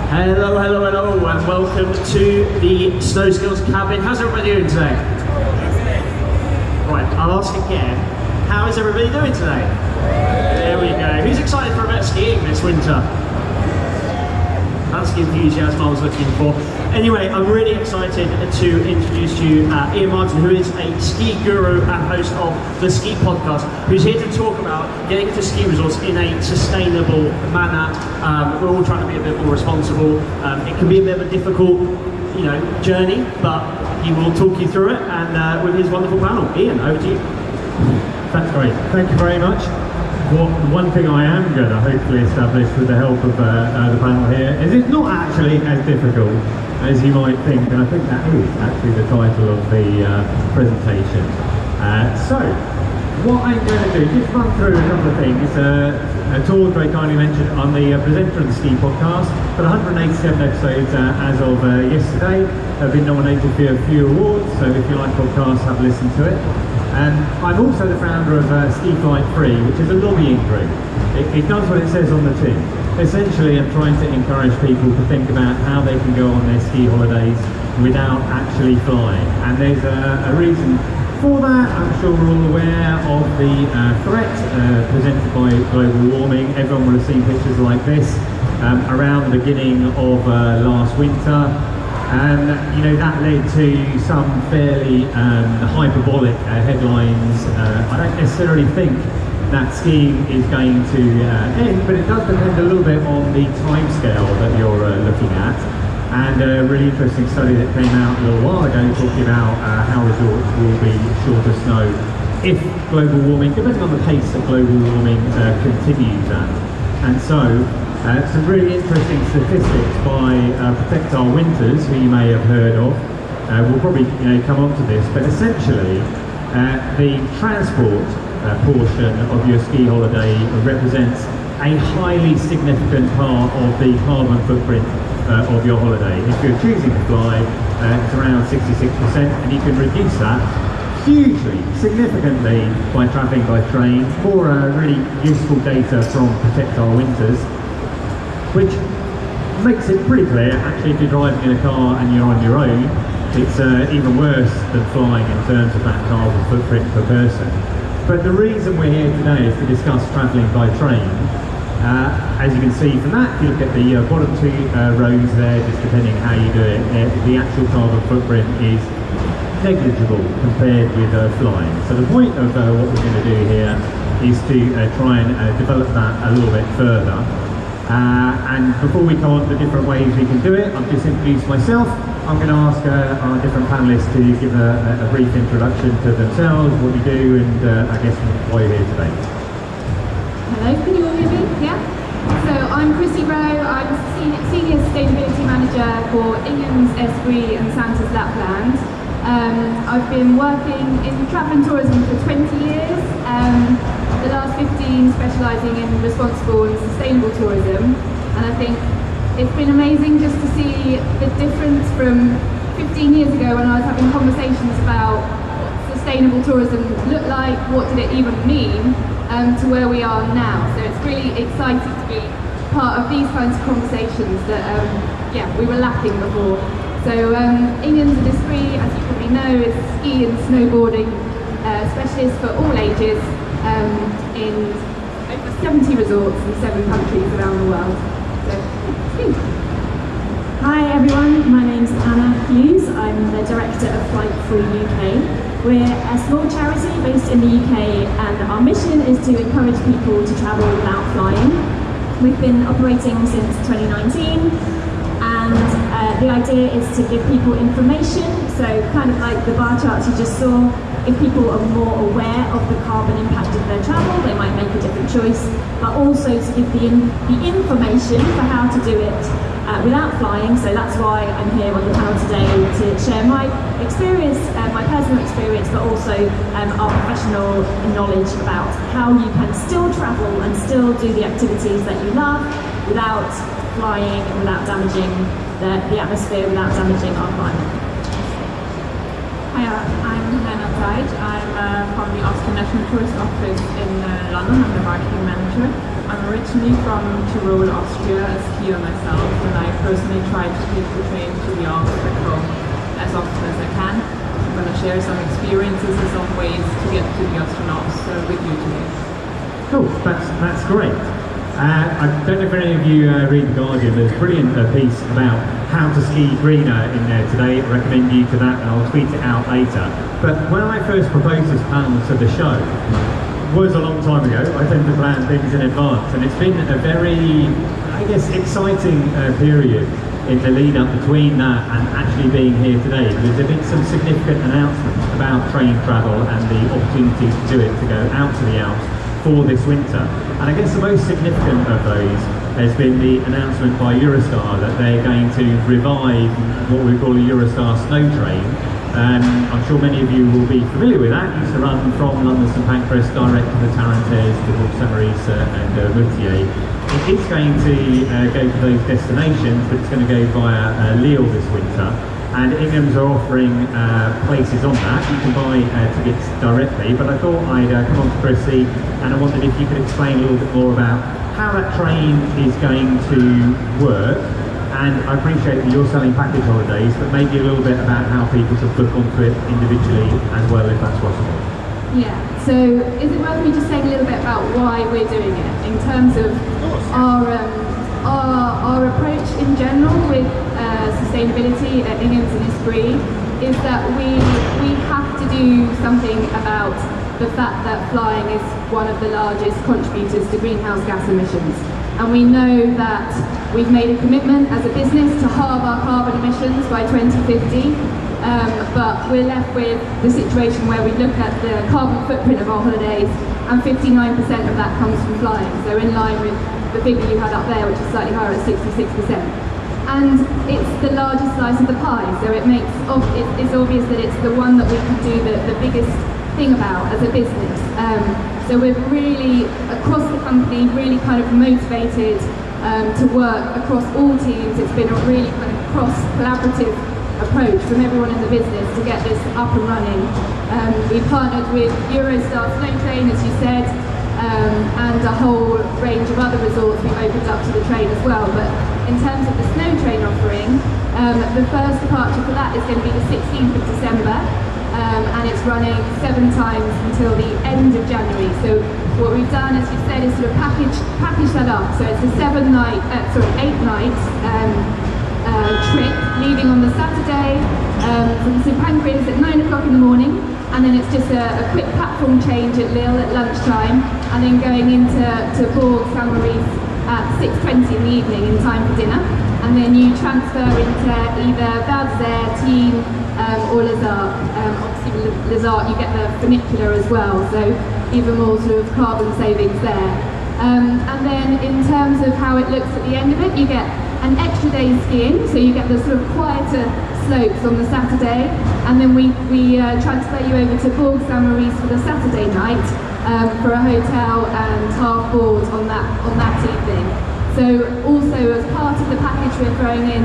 Hello, hello, hello, and welcome to the Snow Skills cabin. How's everybody doing today? Right, I'll ask again. How is everybody doing today? There we go. Who's excited for a bit of skiing this winter? That's the enthusiasm I was looking for. Anyway, I'm really excited to introduce to you Iain Martin, who is a ski guru and host of the Ski Podcast, who's here to talk about getting to ski resorts in a sustainable manner. We're all trying to be a bit more responsible. It can be a bit of a difficult, journey, but he will talk you through it, and with his wonderful panel. Iain, over to you. That's great. Thank you very much. One thing I am going to hopefully establish with the help of the panel here is it's not actually as difficult as you might think, and I think that is actually the title of the presentation. So, what I'm going to do, just run through a couple of things. Tor very kindly mentioned I'm the presenter of the Ski Podcast, but 187 episodes as of yesterday have been nominated for a few awards, so if you like podcasts, have a listen to it. I'm also the founder of Ski Flight Free, which is a lobbying group. It does what it says on the tin. Essentially, I'm trying to encourage people to think about how they can go on their ski holidays without actually flying. And there's a reason for that. I'm sure we're all aware of the threat presented by global warming. Everyone will have seen pictures like this around the beginning of last winter. And that led to some fairly hyperbolic headlines. I don't necessarily think that skiing is going to end, but it does depend a little bit on the timescale that you're looking at. And a really interesting study that came out a little while ago talking about how resorts will be short of snow if global warming, depending on the pace that global warming continues at. And so, some really interesting statistics by Protect Our Winters, who you may have heard of. We'll probably come on to this, but essentially the transport portion of your ski holiday represents a highly significant part of the carbon footprint of your holiday. If you're choosing to fly, it's around 66%, and you can reduce that hugely, significantly by travelling by train. For really useful data from Protect Our Winters, which makes it pretty clear, actually, if you're driving in a car and you're on your own, it's even worse than flying in terms of that carbon footprint per person. But the reason we're here today is to discuss travelling by train. As you can see from that, if you look at the bottom two rows there, just depending how you do it, the actual carbon footprint is negligible compared with flying. So the point of what we're going to do here is to try and develop that a little bit further. And before we come on to the different ways we can do it, I've just introduced myself. I'm going to ask our different panellists to give a brief introduction to themselves, what you do, and I guess why you're here today. Hello, can you all hear me? Yeah? So I'm Krissy. I'm Senior Sustainability Manager for Ingen's Esprit and Santa's Lapland. I've been working in travel and tourism for 20 years. The last 15 specialising in responsible and sustainable tourism, and I think it's been amazing just to see the difference from 15 years ago when I was having conversations about what sustainable tourism looked like, what did it even mean, to where we are now. So it's really exciting to be part of these kinds of conversations that we were lacking before. So Ingen's Esprit, as you probably know, is ski and snowboarding specialist for all ages, in over 70 resorts in 7 countries around the world. So, hi everyone, my name's Anna Hughes. I'm the Director of Flight Free UK. We're a small charity based in the UK, and our mission is to encourage people to travel without flying. We've been operating since 2019, and the idea is to give people information, so kind of like the bar charts you just saw. If people are more aware of the carbon impact of their travel, they might make a different choice, but also to give the information for how to do it without flying. So that's why I'm here on the panel today, to share my experience, my personal experience, but also our professional knowledge about how you can still travel and still do the activities that you love without flying, without damaging the atmosphere, without damaging our climate. Hi, I'm Zajic. I'm from the Austrian National Tourist Office in London. I'm the marketing manager. I'm originally from Tyrol, Austria, a skier myself, and I personally try to take the train to the Alps back home as often as I can. I'm going to share some experiences and some ways to get to the Austrian Alps with you today. Cool, that's great. I don't know if any of you read The Guardian. There's a brilliant piece about how to ski greener in there today. I recommend you to that, and I'll tweet it out later. But when I first proposed this panel to the show, was a long time ago. I tend to plan things in advance, and it's been a very, I guess, exciting period in the lead up between that and actually being here today, because there have been some significant announcements about train travel and the opportunity to do it, to go out to the Alps for this winter. And I guess the most significant of those has been the announcement by Eurostar that they're going to revive what we call a Eurostar snow train. I'm sure many of you will be familiar with that. It used to run from London St Pancras direct to the Tarentaise, to Bourg-Saint-Maurice and Moutier. It is going to go to those destinations, but it's going to go via Lille this winter. And Ingham's are offering places on that. You can buy tickets directly, but I thought I'd come on to Krissy, and I wondered if you could explain a little bit more about how that train is going to work. And I appreciate that you're selling package holidays, but maybe a little bit about how people should book onto it individually as well, if that's possible. Yeah, so is it worth me just saying a little bit about why we're doing it in terms of our approach in general with sustainability at Ingham's and Esprit is that we have to do something about the fact that flying is one of the largest contributors to greenhouse gas emissions. And we know that we've made a commitment as a business to halve our carbon emissions by 2050, but we're left with the situation where we look at the carbon footprint of our holidays and 59% of that comes from flying. So in line with the figure you had up there, which is slightly higher at 66%. And it's the largest slice of the pie, so it's obvious that it's the one that we can do the biggest thing about as a business. So we're really, across the company, really kind of motivated to work across all teams. It's been a really kind of cross-collaborative approach from everyone in the business to get this up and running. We partnered with Eurostar Snow Train, as you said, and a whole range of other resorts we've opened up to the train as well. But in terms of the snow train offering, the first departure for that is going to be the 16th of December, and it's running 7 times until the end of January. So what we've done, as you said, is sort of package that up. So it's a 8 night trip, leaving on the Saturday from St Pancras at 9 o'clock in the morning, and then it's just a quick platform change at Lille at lunchtime, and then going into Bourg-Saint-Maurice at 6:20 in the evening in time for dinner, and then you transfer into either Val d'Isère, Tignes, or Les Arcs. Obviously with Les Arcs you get the funicular as well, so even more sort of carbon savings there. And then in terms of how it looks at the end of it, you get an extra day skiing, so you get the sort of quieter slopes on the Saturday, and then we transfer you over to Bourg-Saint-Maurice for the Saturday night for a hotel and half board on that evening. So also as part of the package we're throwing in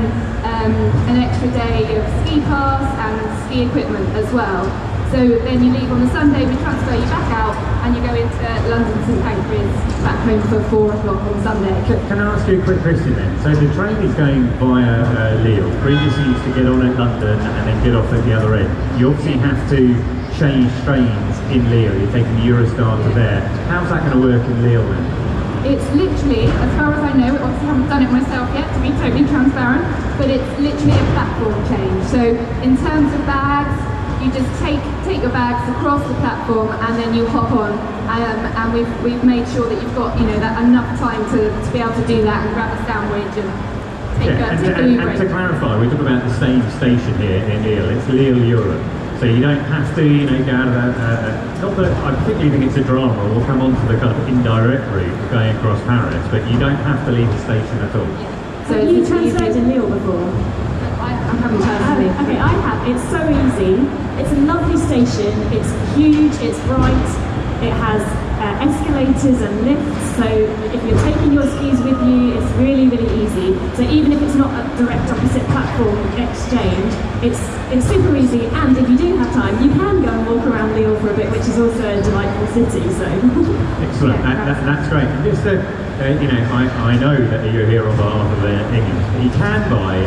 an extra day of ski pass and ski equipment as well. So then you leave on the Sunday, we transfer you back out, and you go into London St Pancras, back home for 4 o'clock on Sunday. Can I ask you a quick question then? So the train is going via Lille. Previously you used to get on at London and then get off at the other end. You obviously have to change trains in Lille. You're taking the Eurostar to there. How's that going to work in Lille then? It's literally, as far as I know, obviously haven't done it myself yet to be totally transparent, but it's literally a platform change. So in terms of bags, you just take your bags across the platform and then you hop on, and we've made sure that you've got that enough time to be able to do that and grab a sandwich and take a Uber. And to clarify, we talk about the same station here in Lille. It's Lille Europe, so you don't have to go out of that. Not that I particularly think it's a drama. We'll come on to the kind of indirect route of going across Paris, but you don't have to leave the station at all. So have you transferred in Lille before? I haven't personally. Okay, I have. It's so easy. It's a lovely station. It's huge. It's bright. It has escalators and lifts. So if you're taking your skis with you, it's really, really easy. So even if it's not a direct opposite platform exchange, it's super easy. And if you do have time, you can go and walk around Lille for a bit, which is also a delightful city. So excellent. That's great. And just I know that you're here on behalf of England. You can buy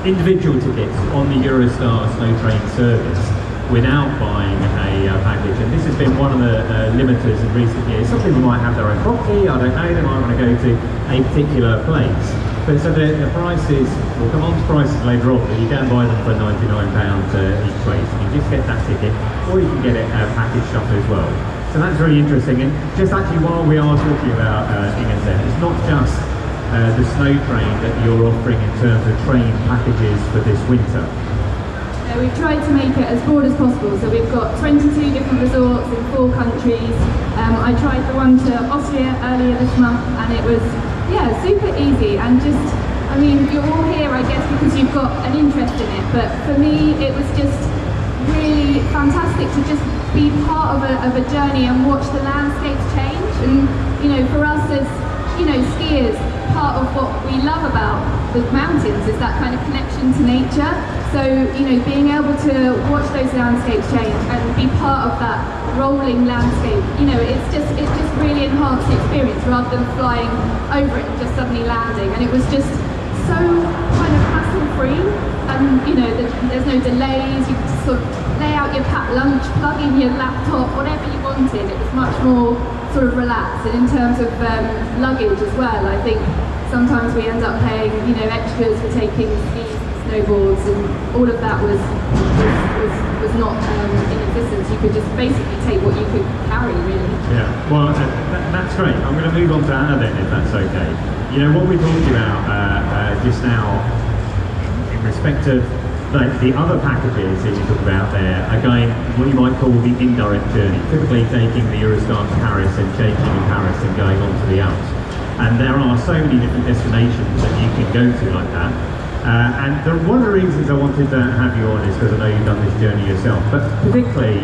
individual tickets on the Eurostar Snow Train service without buying a package, and this has been one of the limiters in recent years. Some people might have their own property, I don't know, they might want to go to a particular place. But so the prices, we'll come on to prices later on, but you can buy them for £99 each way. So you just get that ticket, or you can get it packaged up as well. So that's really interesting. And just actually while we are talking about Iain there, it's not just the snow train that you're offering in terms of train packages for this winter. We've tried to make it as broad as possible, so we've got 22 different resorts in 4 countries. I tried the one to Austria earlier this month, and it was, super easy, and just, I mean, you're all here, I guess, because you've got an interest in it, but for me, it was just really fantastic to just be part of a journey and watch the landscapes change. And, for us as, skiers, part of what we love about the mountains is that kind of connection to nature. So, being able to watch those landscapes change and be part of that rolling landscape, it's just really enhanced the experience rather than flying over it and just suddenly landing. And it was just so kind of hassle-free, and there's no delays. You could just sort of lay out your packed lunch, plug in your laptop, whatever you wanted. It was much more sort of relaxed. And in terms of luggage as well, I think sometimes we end up paying, extras for taking skis, snowboards, and all of that was not in existence. You could just basically take what you could carry, really. Yeah, well, that's great. I'm going to move on to Anna then, if that's okay. What we talked about just now, in respect of the other packages that you talk about there, are going what you might call the indirect journey, typically taking the Eurostar to Paris and changing in Paris and going on to the Alps. And there are so many different destinations that you can go to like that. And one of the reasons I wanted to have you on is because I know you've done this journey yourself, but particularly,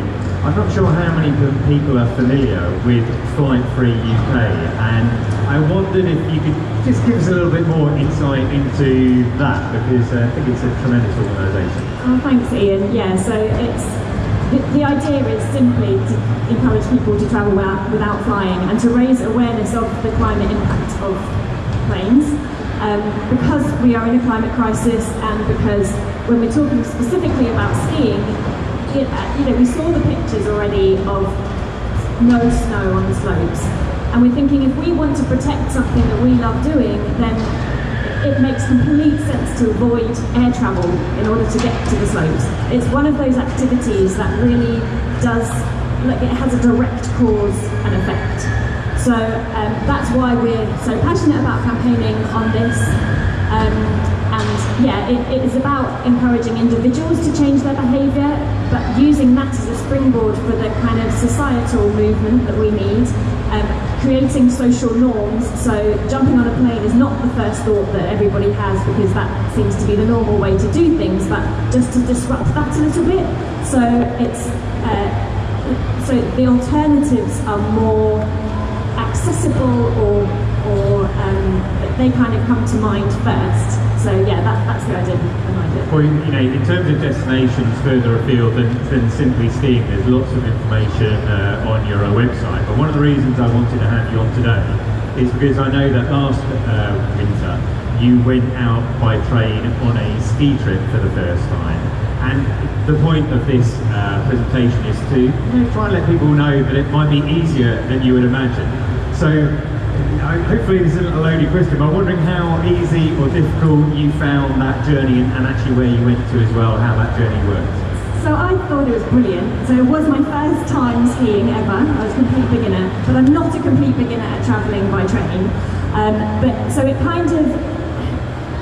I'm not sure how many people are familiar with Flight Free UK, and I wondered if you could just give us a little bit more insight into that, because I think it's a tremendous organisation. Oh, thanks, Iain. Yeah, so it's the idea is simply to encourage people to travel without flying and to raise awareness of the climate impact of planes. Because we are in a climate crisis, and because when we're talking specifically about skiing, we saw the pictures already of no snow on the slopes, and we're thinking if we want to protect something that we love doing, then it makes complete sense to avoid air travel in order to get to the slopes. It's one of those activities that really does, it has a direct cause and effect. So that's why we're so passionate about campaigning on this. It is about encouraging individuals to change their behaviour, but using that as a springboard for the kind of societal movement that we need, creating social norms. So jumping on a plane is not the first thought that everybody has, because that seems to be the normal way to do things, but just to disrupt that a little bit. So it's so the alternatives are more accessible, or they kind of come to mind first. So that's the idea behind it. Well, in terms of destinations further afield than simply skiing, there's lots of information on your website. But one of the reasons I wanted to have you on today is because I know that last winter you went out by train on a ski trip for the first time. And the point of this presentation is to try and let people know that it might be easier than you would imagine. So hopefully this isn't a loaded question, but I'm wondering how easy or difficult you found that journey, and actually where you went to as well, how that journey worked. So I thought it was brilliant. So it was my first time skiing ever. I was a complete beginner, but I'm not a complete beginner at travelling by train. But so it kind of,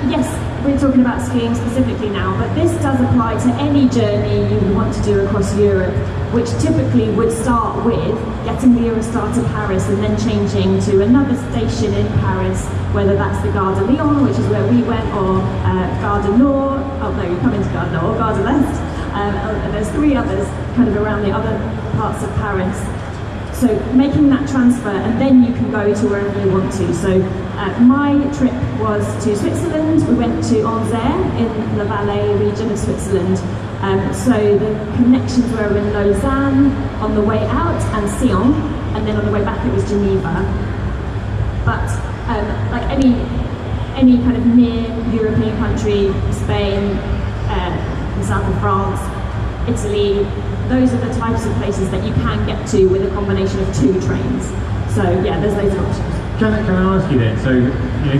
yes, we're talking about skiing specifically now, but this does apply to any journey you want to do across Europe, which typically would start with getting the Eurostar to Paris and then changing to another station in Paris, whether that's the Gare de Lyon, which is where we went, or Gare du Nord, you come into Gare du Nord, or Gare de l'Est, and there's 3 others kind of around the other parts of Paris. So making that transfer, and then you can go to wherever you want to. So my trip was to Switzerland. We went to Anzère in the Valais region of Switzerland. So the connections were in Lausanne on the way out, and Sion, and then on the way back it was Geneva. But like any kind of near European country, Spain, the south of France, Italy, those are the types of places that you can get to with a combination of 2 trains. So yeah, there's loads of options. Can I ask you then, so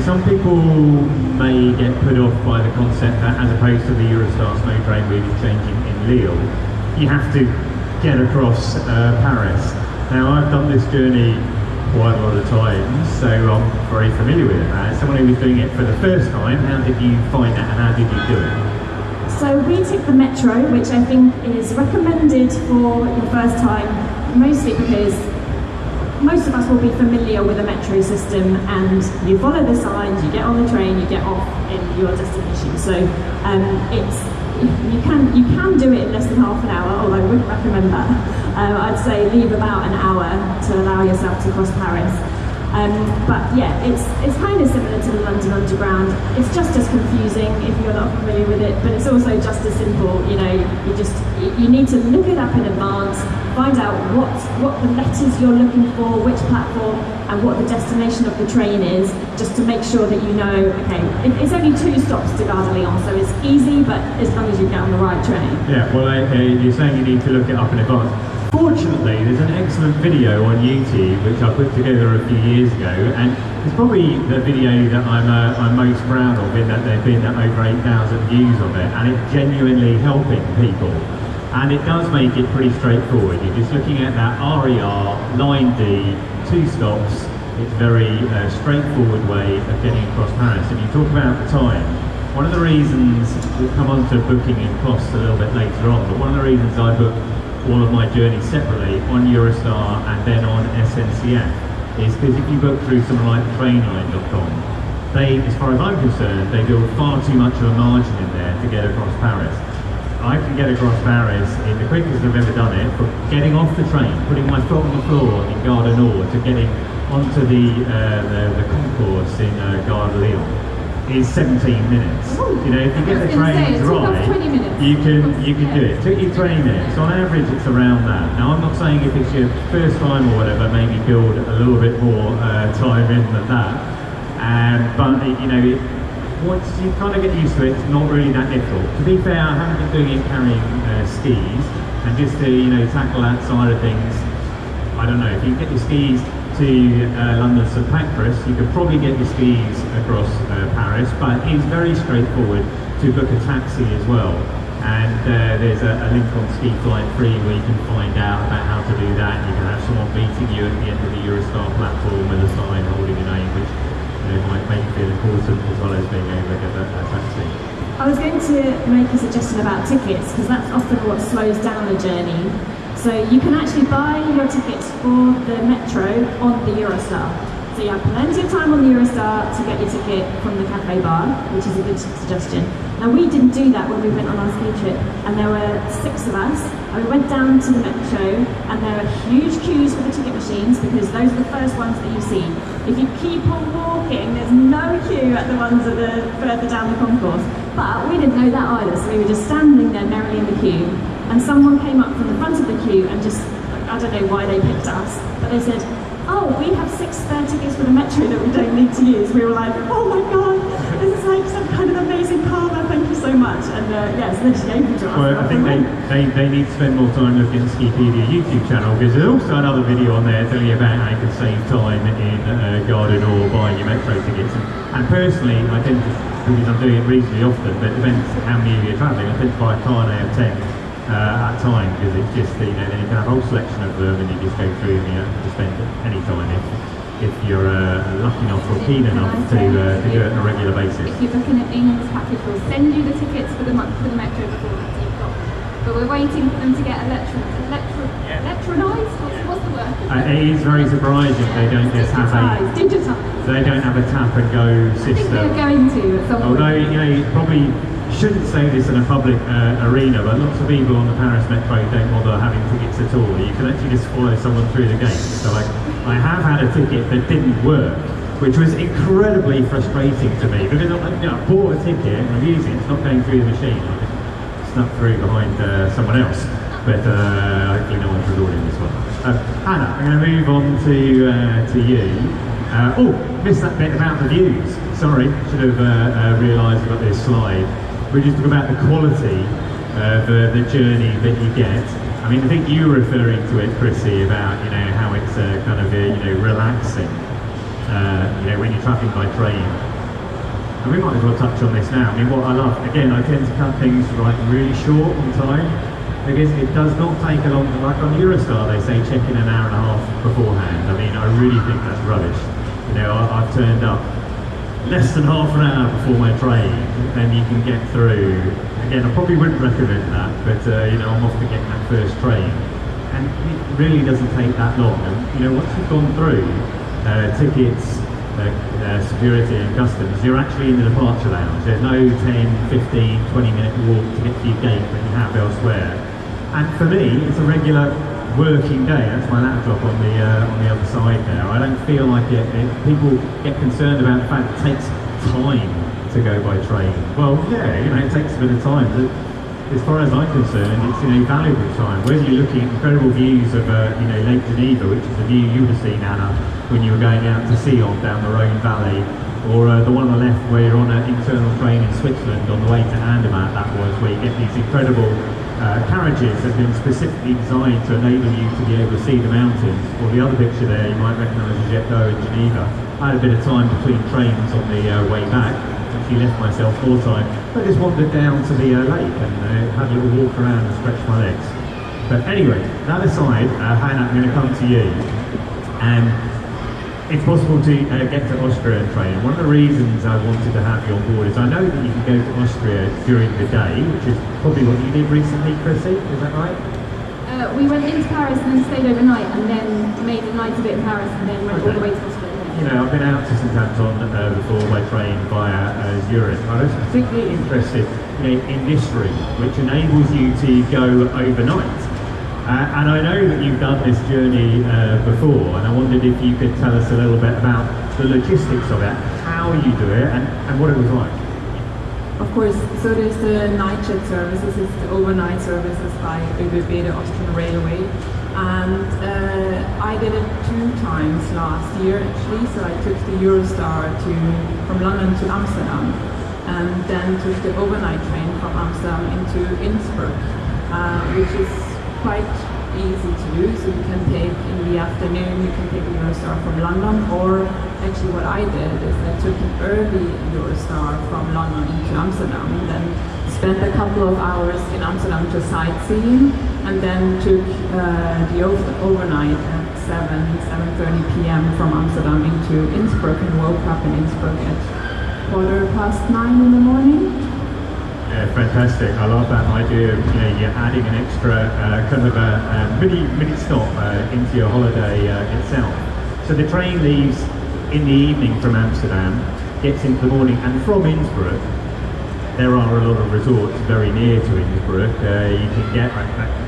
some people may get put off by the concept that as opposed to the Eurostar snow train moving changing in Lille, you have to get across Paris. Now I've done this journey quite a lot of times, so I'm very familiar with it. As someone who was doing it for the first time, how did you find that and how did you do it? So we took the metro, which I think is recommended for your first time, mostly because most of us will be familiar with the metro system, and you follow the signs, you get on the train, you get off in your destination. So you can do it in less than half an hour, although I wouldn't recommend that. I'd say leave about an hour to allow yourself to cross Paris. But yeah, it's kind of similar to the London Underground. It's just as confusing if you're not familiar with it, but it's also just as simple. You need to look it up in advance, find out what the letters you're looking for, which platform, and what the destination of the train is, just to make sure that you know, okay, it's only 2 stops to Gare de Lyon, so it's easy, but as long as you get on the right train. Yeah, well, you're saying you need to look it up in advance. Fortunately, there's an excellent video on YouTube which I put together a few years ago, and it's probably the video that I'm most proud of, in that there've been over 8,000 views of it, and it's genuinely helping people. And it does make it pretty straightforward. You're just looking at that RER, line D, 2 stops. It's a very straightforward way of getting across Paris. And you talk about the time. One of the reasons, we'll come on to booking and costs a little bit later on, but one of the reasons I book all of my journeys separately on Eurostar and then on SNCF is because if you book through something like trainline.com, they, as far as I'm concerned, they build far too much of a margin in there to get across Paris. I can get across Paris in the quickest I've ever done it, from getting off the train, putting my foot on the floor in Gare du Nord, to getting onto the concourse in Gare de Lyon, is 17 minutes. Ooh, if you get the trains right, you can do it. It took you 20 minutes. On average, it's around that. Now, I'm not saying if it's your first time or whatever, maybe build a little bit more time in than that. But once you kind of get used to it, it's not really that difficult. To be fair, I haven't been doing it carrying skis, and just to tackle that side of things, I don't know, if you get your skis to London St Pancras, you could probably get your skis across Paris, but it's very straightforward to book a taxi as well. And there's a link on Ski Flight Free where you can find out about how to do that. You can have someone meeting you at the end of the Eurostar platform with a sign holding your name, which might make you feel important, as well as being able to get a taxi. I was going to make a suggestion about tickets, because that's often what slows down a journey. So you can actually buy your tickets for the metro on the Eurostar. So you have plenty of time on the Eurostar to get your ticket from the cafe bar, which is a good suggestion. Now, we didn't do that when we went on our ski trip, and there were 6 of us, and we went down to the metro, and there were huge queues for the ticket machines, because those are the first ones that you see. If you keep on walking, there's no queue at the ones that are further down the concourse. But we didn't know that either, so we were just standing there merrily in the queue, and someone came up from the front of the queue and just, I don't know why they picked us, but they said, "Oh, we have 6 spare tickets for the metro that we don't need to use." We were like, "Oh my god, this is like some kind of amazing karma, thank you so much." And yes, they just gave it to us. Well, I think they need to spend more time looking at the Skipedia YouTube channel, because there's also another video on there telling you about how you can save time in Gare du Nord buying your metro tickets. And personally, I tend to, because I'm doing it reasonably often, but it depends how many of you are travelling, I tend to buy a car now of 10 at a time, because it's just, then you can have a whole selection of them and you just go through and you don't have to spend any time if you're lucky enough or keen enough to do it on a regular basis. If you're looking at England's package, we'll send you the tickets for the metro before that you've got. But we're waiting for them to get electronised? What's the word? It is very surprising they don't just have Digitised. they don't have a tap and go system. I think they're going to at some point. Although you probably shouldn't say this in a public arena, but lots of people on the Paris Metro don't bother having tickets at all. You can actually just follow someone through the gate. So I have had a ticket that didn't work, which was incredibly frustrating to me, because I bought a ticket and I'm using it, it's not going through the machine. I just snuck through behind someone else, but hopefully no one's recording this one. Hannah, I'm going to move on to you. missed that bit about the views. Sorry, should have realised about this slide. We just talk about the quality of the journey that you get. I mean, I think you were referring to it, Krissy, about how it's kind of relaxing. When you're travelling by train. And we might as well touch on this now. I mean, what I love, again, I tend to cut things really short on time, because it does not take a long time. Like on Eurostar, they say check in an hour and a half beforehand. I mean, I really think that's rubbish. I've turned up less than half an hour before my train, then you can get through. Again, I probably wouldn't recommend that, but I'm off to get that first train. And it really doesn't take that long. And once you've gone through tickets, security and customs, you're actually in the departure lounge. There's no 10, 15, 20-minute walk to get to your gate that you have elsewhere. And for me, it's a regular working day. That's my laptop on the other side there. I don't feel like people get concerned about the fact it takes time to go by train. Well, yeah, it takes a bit of time, but as far as I'm concerned, it's valuable time. Whether you're looking at incredible views of Lake Geneva, which is the view you would have seen, Anna, when you were going out to Sion down the Rhone Valley, or the one on the left where you're on an internal train in Switzerland on the way to Andermatt, that was, where you get these incredible carriages that have been specifically designed to enable you to be able to see the mountains. Or the other picture there, you might recognise as Jet d'Eau in Geneva. I had a bit of time between trains on the way back. Actually left myself more time. I just wandered down to the lake and had a little walk around and stretch my legs. But anyway, that aside, Hannah, I'm going to come to you. And it's possible to get to Austria and train. One of the reasons I wanted to have you on board is I know that you can go to Austria during the day, which is probably what you did recently, Krissy, is that right? We went into Paris and then stayed overnight, and then made a night of it in Paris, and then went all the way to Austria. I've been out to St Anton before by train via Zurich. I was particularly interested in this route, which enables you to go overnight. And I know that you've done this journey before, and I wondered if you could tell us a little bit about the logistics of it, how you do it, and what it was like. Of course, so there's the night jet services, it's the overnight services by ÖBB, the Austrian Railway. And I did it 2 times last year actually, so I took the Eurostar from London to Amsterdam, and then took the overnight train from Amsterdam into Innsbruck, which is quite easy to do. So you can take in the afternoon, you can take a Eurostar from London, or actually what I did is I took an early Eurostar from London into Amsterdam, and then spent a couple of hours in Amsterdam just sightseeing, and then took the overnight at 7:30 p.m. from Amsterdam into Innsbruck, and woke up in Innsbruck at 9:15 in the morning. Yeah, fantastic. I love that idea of you're adding an extra kind of a mini stop into your holiday itself. So the train leaves in the evening from Amsterdam, gets into the morning, and from Innsbruck there are a lot of resorts very near to Innsbruck. You can get,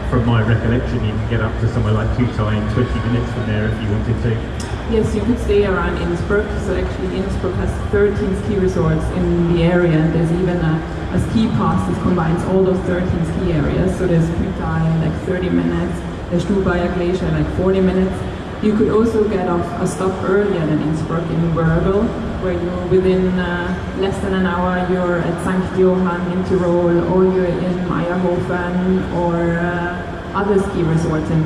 from my recollection, you can get up to somewhere like Kutai in 20 minutes from there if you wanted to. Yes, you could stay around Innsbruck. So actually Innsbruck has 13 ski resorts in the area, and there's even a ski pass that combines all those 13 ski areas. So there's Kutai like 30 minutes, there's Stubaier Glacier like 40 minutes. You could also get off a stop earlier than Innsbruck in Wörgl, where you're within less than an hour. You're at St. Johann in Tyrol, or you're in Meierhofen, or other ski resorts in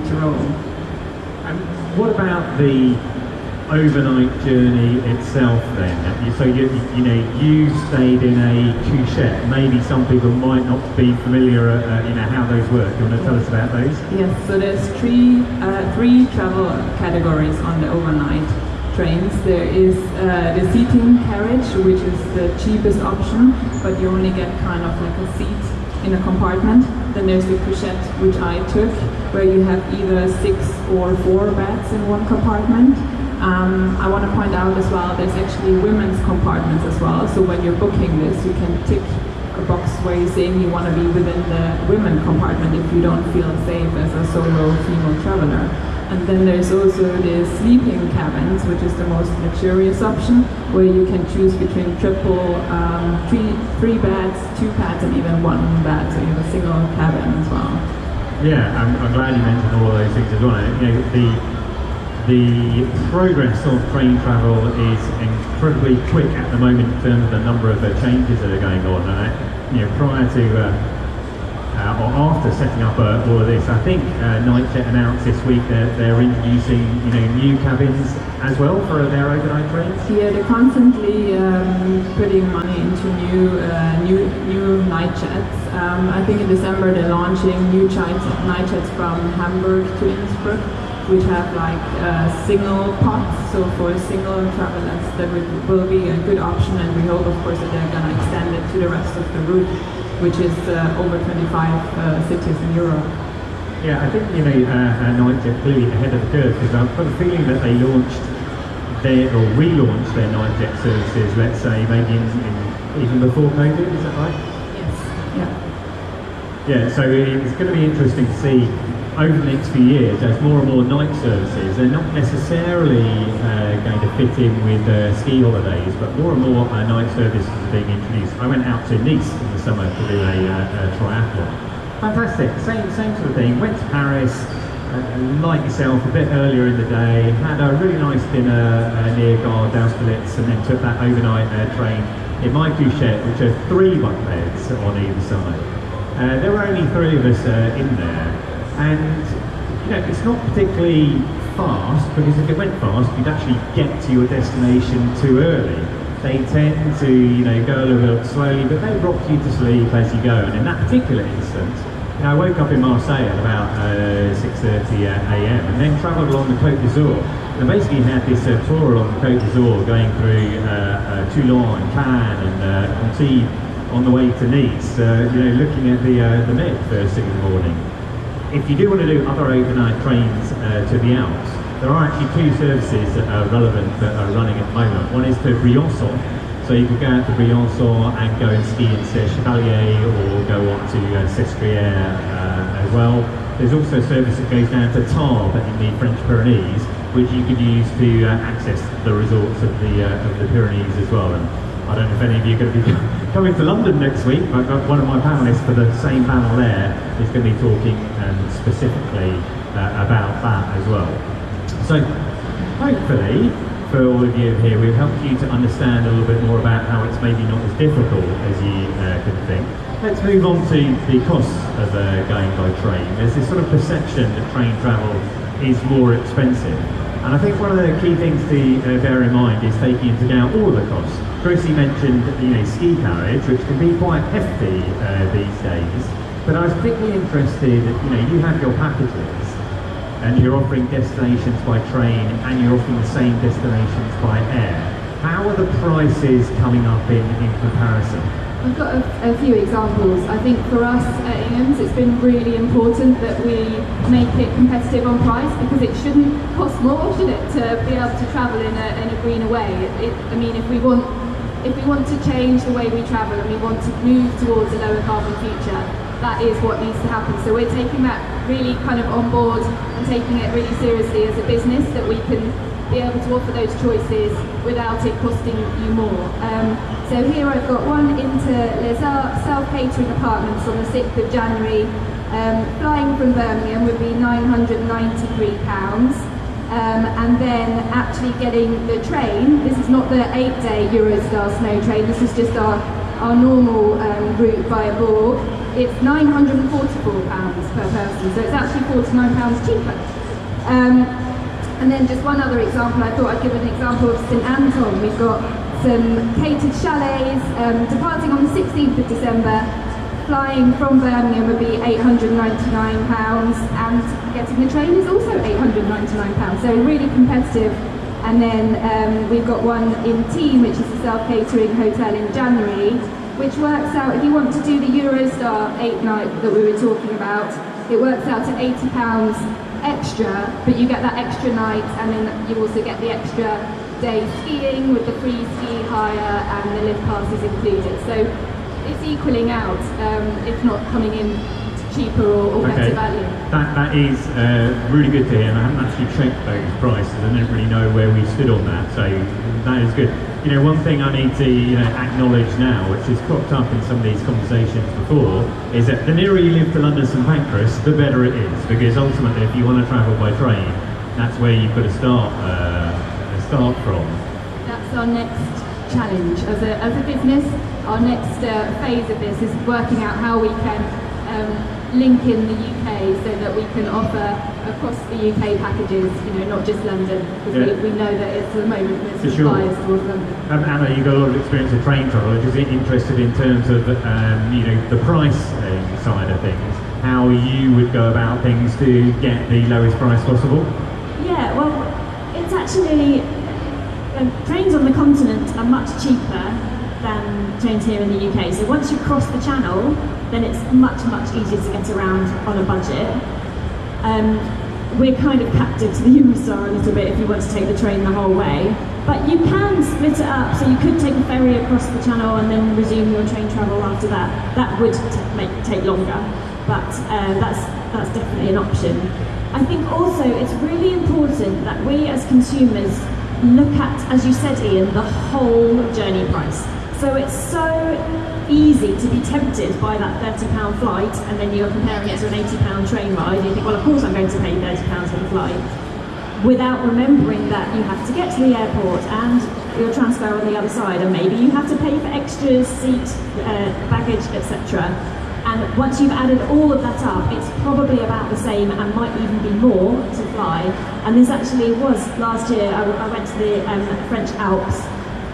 Tyrol. And what about the overnight journey itself then? So you stayed in a couchette. Maybe some people might not be familiar how those work. Do you want to tell us about those? Yes, so there's three travel categories on the overnight trains. There is the seating carriage, which is the cheapest option, but you only get kind of like a seat in a compartment. Then there's the couchette, which I took, where you have either 6 or 4 beds in one compartment. I want to point out as well, there's actually women's compartments as well. So when you're booking this, you can tick a box where you're saying you want to be within the women compartment if you don't feel safe as a solo female traveler. And then there's also the sleeping cabins, which is the most luxurious option, where you can choose between triple, 3 beds, 2 beds, and even 1 bed. So you have a single cabin as well. Yeah, I'm glad you mentioned all of those things as well. the progress of train travel is incredibly quick at the moment in terms of the number of changes that are going on. Prior to or after setting up all of this, I think Nightjet announced this week that they're introducing new cabins as well for their overnight trains. Yeah, they're constantly putting money into new night jets. I think in December they're launching new night jets from Hamburg to Innsbruck, which have like single pots, so for single travelers that will be a good option, and we hope of course that they're going to extend it to the rest of the route, which is over 25 cities in Europe. Yeah, I think Nightjet clearly ahead of the curve, because I've got a feeling that they relaunched their Nightjet services, let's say maybe in even before COVID, is that right? Yes. Yeah. Yeah, so it's going to be interesting to see over the next few years as more and more night services. They're not necessarily going to fit in with ski holidays, but more and more night services are being introduced. I went out to Nice in the summer to do a triathlon. Fantastic, same sort of thing. Went to Paris, like yourself, a bit earlier in the day, had a really nice dinner near Gare d'Austerlitz, and then took that overnight train in my couchette, which are 3 bunk beds on either side. There were only 3 of us in there, and it's not particularly fast, because if it went fast, you'd actually get to your destination too early. They tend to go a little bit slowly, but they rock you to sleep as you go. And in that particular instance, I woke up in Marseille at about 6:30 a.m. and then travelled along the Côte d'Azur. And basically had this tour along the Côte d'Azur, going through Toulon and Cannes and Antibes on the way to Nice, looking at the Med first thing in the morning. If you do want to do other overnight trains to the Alps, there are actually 2 services that are relevant that are running at the moment. One is to Briançon, so you can go out to Briançon and go and ski in Chevalier, or go on to Sestriere as well. There's also a service that goes down to Tarbes in the French Pyrenees, which you could use to access the resorts of the Pyrenees as well. And I don't know if any of you are going to be coming to London next week, but one of my panellists for the same panel there is going to be talking specifically about that as well. So hopefully for all of you here, we've helped you to understand a little bit more about how it's maybe not as difficult as you could think. Let's move on to the costs of going by train. There's this sort of perception that train travel is more expensive. And I think one of the key things to bear in mind is taking into account all of the costs. Krissy mentioned ski carriage, which can be quite hefty these days. But I was particularly interested, you have your packages, and you're offering destinations by train, and you're offering the same destinations by air. How are the prices coming up in comparison? I've got a few examples. I think for us at Iain's, it's been really important that we make it competitive on price, because it shouldn't cost more, should it, to be able to travel in a greener way. If we want to change the way we travel and we want to move towards a lower carbon future, that is what needs to happen. So we're taking that really kind of on board and taking it really seriously as a business, that we can be able to offer those choices without it costing you more. So here I've got one into Les Arts self-catering apartments on the 6th of January. Flying from Birmingham would be £993. And then actually getting the train, this is not the 8-day Eurostar snow train, this is just our normal route via Bourg. It's £944 per person, so it's actually £49 cheaper. And then just one other example, I thought I'd give an example of St Anton. We've got some catered chalets departing on the 16th of December. Flying from Birmingham would be £899, and getting the train is also £899, so really competitive. And then we've got one in Team, which is a self-catering hotel in January, which works out, if you want to do the Eurostar 8-night that we were talking about, it works out to £80 extra, but you get that extra night, and then you also get the extra day skiing with the free ski hire and the lift passes included. So it's equaling out, if not coming in cheaper or better value. That is really good to hear, and I haven't actually checked those prices. I don't really know where we stood on that, so that is good. One thing I need to acknowledge now, which has cropped up in some of these conversations before, is that the nearer you live to London St Pancras, the better it is, because ultimately if you want to travel by train, that's where you've got to start from. That's our next challenge as a business. Our next phase of this is working out how we can link in the UK so that we can offer across the UK packages, not just London, because we know that it's at the moment there's some bias towards London. Anna, you've got a lot of experience with train travel. I'm just interested in terms of the price side of things, how you would go about things to get the lowest price possible. Yeah, well, it's actually trains on the continent are much cheaper than trains here in the UK. So once you cross the channel, then it's much easier to get around on a budget. We're kind of captive to the Eurostar a little bit if you want to take the train the whole way. But you can split it up, so you could take a ferry across the channel and then resume your train travel after that. That would take longer, but that's definitely an option. I think also it's really important that we as consumers look at, as you said, Iain, the whole journey price. So it's so easy to be tempted by that £30 flight, and then you're comparing it to an £80 train ride, and you think, well, of course I'm going to pay £30 for the flight, without remembering that you have to get to the airport and your transfer on the other side, and maybe you have to pay for extras, seat, baggage, etc. And once you've added all of that up, it's probably about the same and might even be more to fly. And this actually was last year. I went to the French Alps,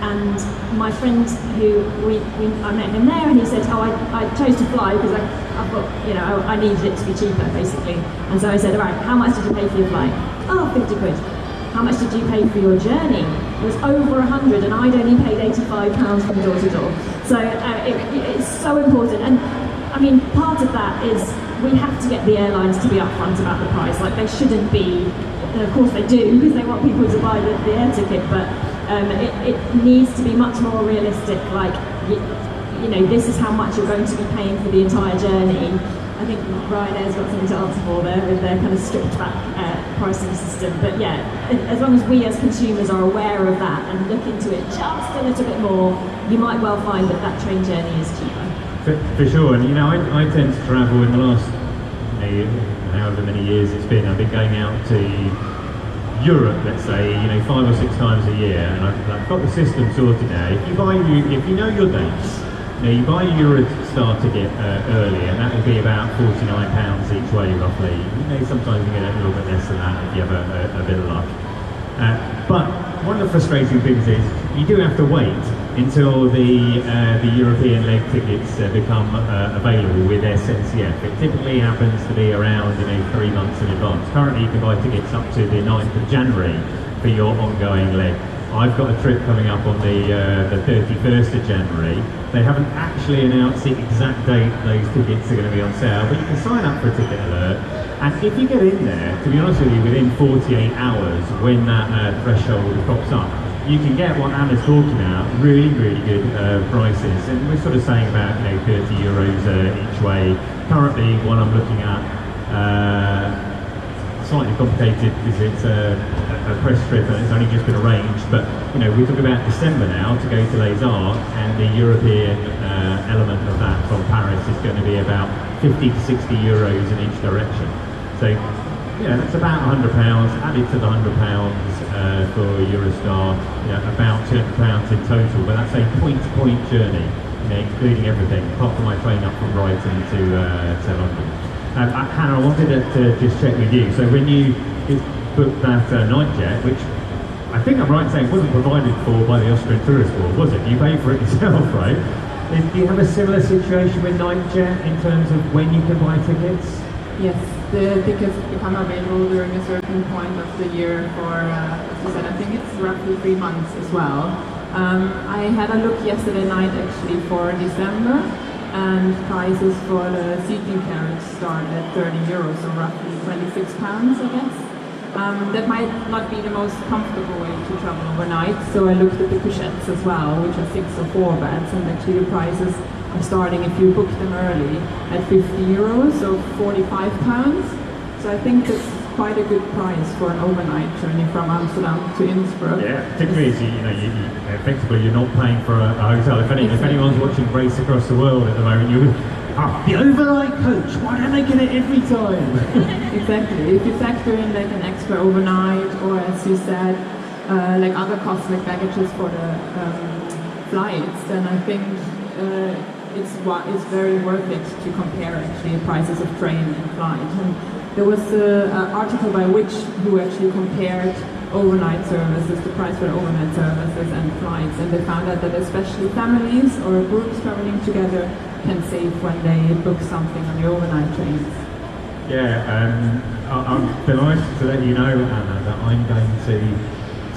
and my friend I met him there, and he said, "Oh, I chose to fly because I thought, I needed it to be cheaper, basically." And so I said, "All right, how much did you pay for your flight?" "Oh, 50 quid." "How much did you pay for your journey?" It was over 100, and I'd only paid £85 from door to door. So it's so important. And I mean, part of that is we have to get the airlines to be upfront about the price. Like, they shouldn't be, and of course they do, because they want people to buy the air ticket, but it needs to be much more realistic. Like, this is how much you're going to be paying for the entire journey. I think Ryanair's got something to answer for there with their kind of stripped back pricing system. But yeah, as long as we as consumers are aware of that and look into it just a little bit more, you might well find that train journey is cheaper. For sure, and I tend to travel in the last however many years it's been. I've been going out to Europe, let's say, 5 or 6 times a year, and I've got the system sorted now. If you know your dates, you buy a Eurostar ticket early, and that will be about £49 each way roughly. Sometimes you get a little bit less than that if you have a bit of luck. But one of the frustrating things is you do have to wait until the European leg tickets become available with SNCF. It typically happens to be around 3 months in advance. Currently you can buy tickets up to the 9th of January for your ongoing leg. I've got a trip coming up on the 31st of January. They haven't actually announced the exact date those tickets are going to be on sale, but you can sign up for a ticket alert. And if you get in there, to be honest with you, within 48 hours when that threshold pops up, you can get what Anna's talking about, really good prices. And we're sort of saying about €30 each way. Currently, what I'm looking at, slightly complicated because it's a press trip and it's only just been arranged, but we're talking about December now to go to Les Arcs, and the European element of that from Paris is going to be about 50 to 60 euros in each direction. So that's about £100 added to the £100 for Eurostar, about £200 in total, but that's a point-to-point journey, including everything apart from my train up from Brighton to London. Hannah, I wanted to just check with you. So when you booked that night jet, which I think I'm right in saying wasn't provided for by the Austrian Tourist Board, was it? You paid for it yourself, right? Do you have a similar situation with night jet in terms of when you can buy tickets? Yes, the tickets become available during a certain point of the year for, as you said, I think it's roughly 3 months as well. I had a look yesterday night actually for December, and prices for the seating carriage start at €30, so roughly £26, I guess. That might not be the most comfortable way to travel overnight, so I looked at the couchettes as well, which are 6 or 4 beds, and actually the prices are starting, if you book them early, at €50, so £45. So I think that's quite a good price for an overnight journey from Amsterdam to Innsbruck. Yeah, particularly as effectively you're not paying for a hotel. If anyone's watching Race Across the World at the moment, the overnight coach, why don't they get it every time? Exactly. If you factor in like an extra overnight, or as you said, like other costs like baggages for the flights, then I think it's very worth it to compare actually prices of train and flight. And there was an article by Which who actually compared overnight services, the price for overnight services and flights, and they found out that especially families or groups traveling together can save when they book something on the overnight trains. Yeah, I'm delighted to let you know, Anna, that I'm going to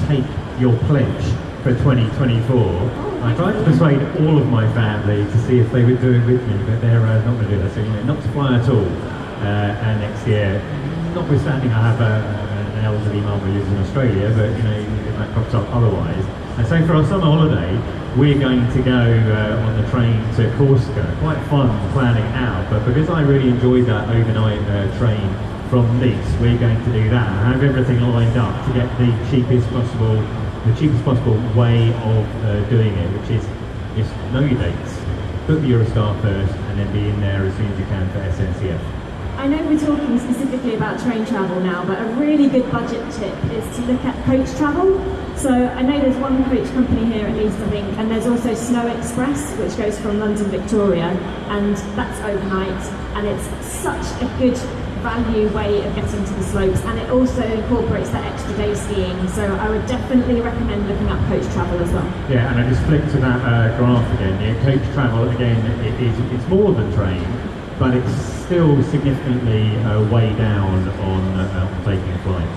take your pledge for 2024. I tried to persuade all of my family to see if they would do it with me, but they're not going to do that. So, not to fly at all next year. Notwithstanding, I have an elderly mum who lives in Australia, but if that crops up otherwise. And so for our summer holiday, we're going to go on the train to Corsica. Quite fun planning it out, but because I really enjoyed that overnight train from Nice, we're going to do that. I have everything lined up to get the cheapest possible way of doing it, which is just know your dates, book the Eurostar first, and then be in there as soon as you can for SNCF. I know we're talking specifically about train travel now, but a really good budget tip is to look at coach travel. So I know there's one coach company here at least, I think, and there's also Snow Express, which goes from London Victoria, and that's overnight, and it's such a good value way of getting to the slopes, and it also incorporates that extra day skiing. So I would definitely recommend looking up coach travel as well. Yeah, and I just flicked to that graph again. Coach travel, again, it's more than train, but it's still significantly way down on taking a flight.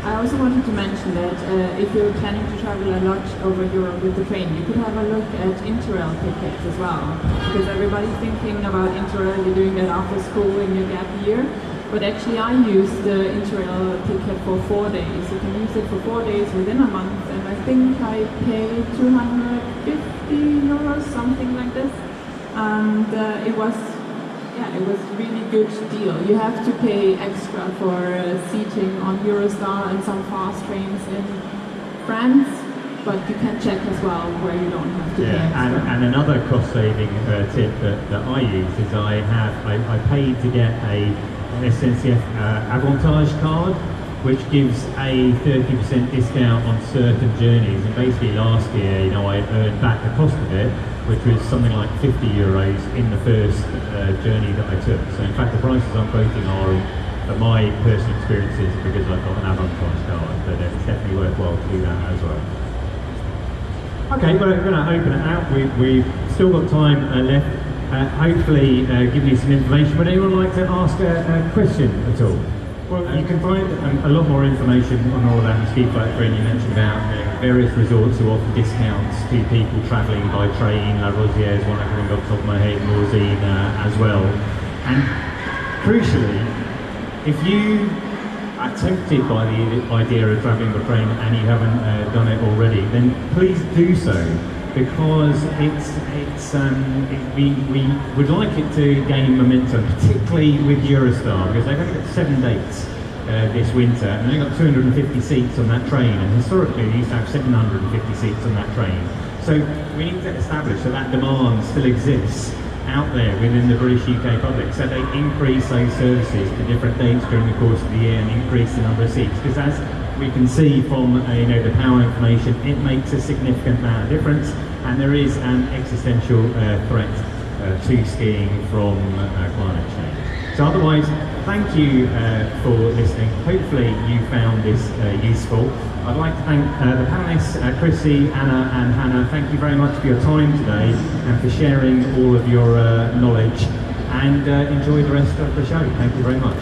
I also wanted to mention that if you're planning to travel a lot over Europe with the train, you could have a look at Interrail tickets as well. Because everybody's thinking about Interrail, you're doing that after school in your gap year. But actually I used the Interrail ticket for 4 days. You can use it for 4 days within a month, and I think I paid 250 euros, something like this. And it was a really good deal. You have to pay extra for seating on Eurostar and some fast trains in France, but you can check as well where you don't have to pay extra. And another cost-saving tip that I use is I paid to get a SNCF Avantage card, which gives a 30% discount on certain journeys. And basically last year, I earned back the cost of it, which was something like 50 euros in the first journey that I took. So in fact the prices I'm quoting are for my personal experiences because I've got an Avantage card, but it's definitely worthwhile to do that as well. Okay, well, we're going to open it out. We've still got time left. Hopefully give you some information. Would anyone like to ask a question at all? Well, you can find a lot more information on all of that in Ski Factory, and you mentioned about various resorts who offer discounts to people travelling by train. La Rosière is one I can think off the top of my head, Morzine as well. And crucially, if you are tempted by the idea of travelling by train and you haven't done it already, then please do so, because we would like it to gain momentum, particularly with Eurostar, because they've only got 7 dates this winter, and they've got 250 seats on that train, and historically they used to have 750 seats on that train. So we need to establish that that demand still exists out there within the British UK public, so they increase those services to different dates during the course of the year and increase the number of seats, because as we can see from the power information, it makes a significant amount of difference, and there is an existential threat to skiing from climate change. So otherwise, thank you for listening. Hopefully you found this useful. I'd like to thank the panellists, Krissy, Anna and Hannah. Thank you very much for your time today and for sharing all of your knowledge, and enjoy the rest of the show. Thank you very much.